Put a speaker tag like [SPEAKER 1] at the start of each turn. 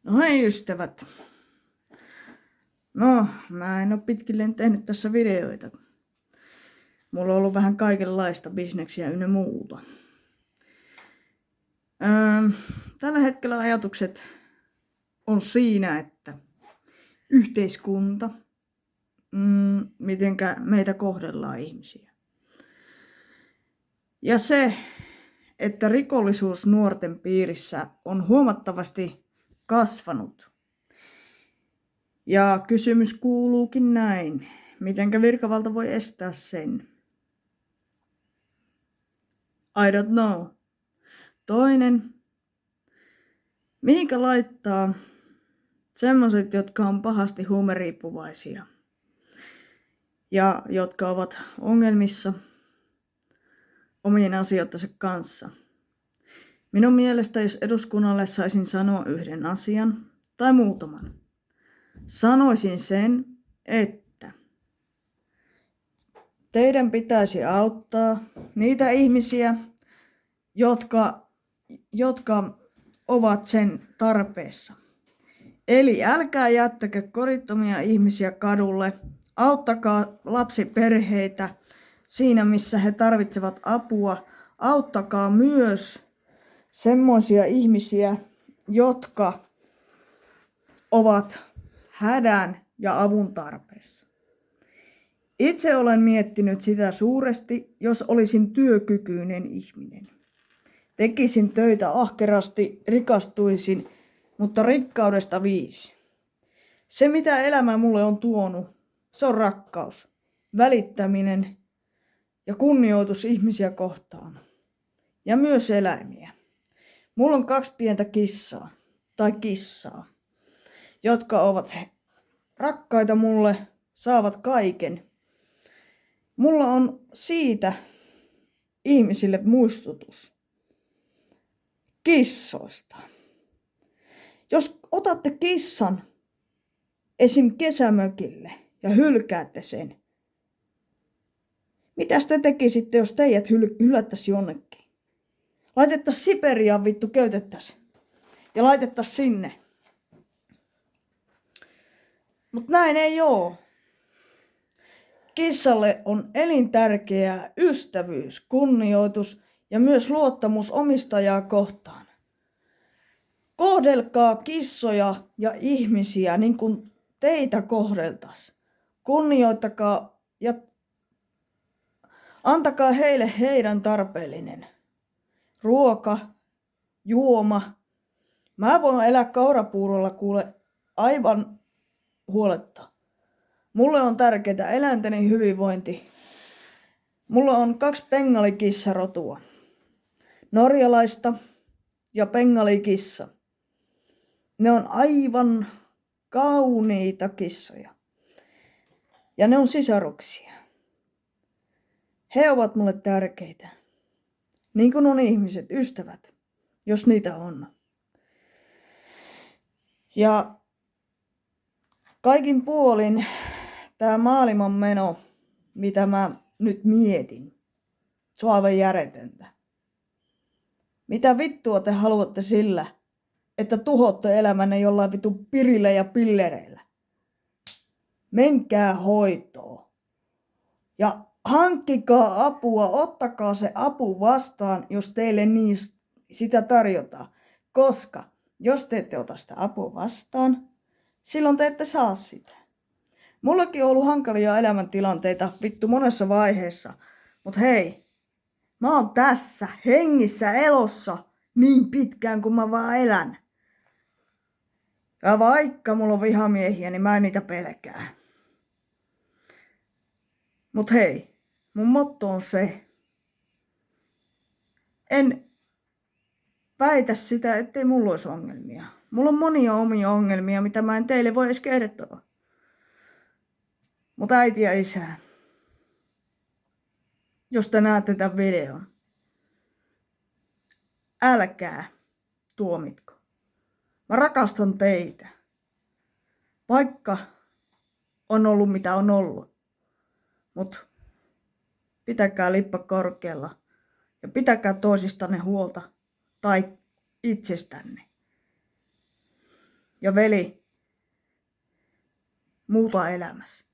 [SPEAKER 1] No hei ystävät. No, mä en oo pitkilleen tehnyt tässä videoita. Mulla on ollut vähän kaikenlaista bisneksiä ynnä muuta. Tällä hetkellä ajatukset on siinä, että yhteiskunta, mitenkä meitä kohdellaan ihmisiä. Ja se, että rikollisuus nuorten piirissä on huomattavasti kasvanut. Ja kysymys kuuluukin näin. Mitenkä virkavalta voi estää sen? I don't know. Toinen. Mihinkä laittaa semmoset, jotka on pahasti huumeriippuvaisia ja jotka ovat ongelmissa omien asioittensa kanssa? Minun mielestä, jos eduskunnalle saisin sanoa yhden asian tai muutaman, sanoisin sen, että teidän pitäisi auttaa niitä ihmisiä, jotka ovat sen tarpeessa. Eli älkää jättäkö kodittomia ihmisiä kadulle, auttakaa lapsiperheitä siinä, missä he tarvitsevat apua. Auttakaa myös semmoisia ihmisiä, jotka ovat hädän ja avun tarpeessa. Itse olen miettinyt sitä suuresti, jos olisin työkykyinen ihminen. Tekisin töitä ahkerasti, rikastuisin, mutta rikkaudesta 5. Se, mitä elämä mulle on tuonut, se on rakkaus, välittäminen ja kunnioitus ihmisiä kohtaan. Ja myös eläimiä. Mulla on 2 pientä kissaa, jotka ovat rakkaita mulle, saavat kaiken. Mulla on siitä ihmisille muistutus kissoista. Jos otatte kissan esim. Kesämökille ja hylkäätte sen, mitäs te tekisitte, jos teidät hylättäisiin jonnekin? Laitettaisiin Siperiaan vittu, köytettäisiin ja laitettaisiin sinne. Mut näin ei oo. Kissalle on elintärkeää ystävyys, kunnioitus ja myös luottamus omistajaa kohtaan. Kohdelkaa kissoja ja ihmisiä niin kuin teitä kohdeltaisiin. Kunnioittakaa ja antakaa heille heidän tarpeellinen ruoka, juoma. Mä voin elää kaurapuurolla kuule aivan huoletta. Mulle on tärkeää eläinteni hyvinvointi. Mulla on 2 bengalikissarotua. Norjalaista ja bengalikissa. Ne on aivan kauniita kissoja. Ja ne on sisaruksia. He ovat mulle tärkeitä. Niin kuin on ihmiset, ystävät, jos niitä on. Ja kaikin puolin tää maailman meno, mitä mä nyt mietin, se on aivan järjetöntä. Mitä vittua te haluatte sillä, että tuhotte elämänne jollain vitun pirillä ja pillereillä? Menkää hoitoon. Ja hankkikaa apua, ottakaa se apu vastaan, jos teille niin sitä tarjotaan. Koska jos te ette ota sitä apua vastaan, silloin te ette saa sitä. Mullakin on ollut hankalia elämäntilanteita vittu monessa vaiheessa. Mut hei, mä oon tässä hengissä elossa niin pitkään kuin mä vaan elän. Ja vaikka mulla on vihamiehiä, niin mä en niitä pelkää. Mut hei, mun motto on se. En väitä sitä, ettei mulla olisi ongelmia. Mulla on monia omia ongelmia, mitä mä en teille voi edes kertoa. Mut äiti ja isä, jos te näette tämän videon, älkää tuomitko. Mä rakastan teitä. Vaikka on ollut mitä on ollut. Mut pitäkää lippa korkealla ja pitäkää toisistanne huolta tai itsestänne. ja veli, muuta elämässä.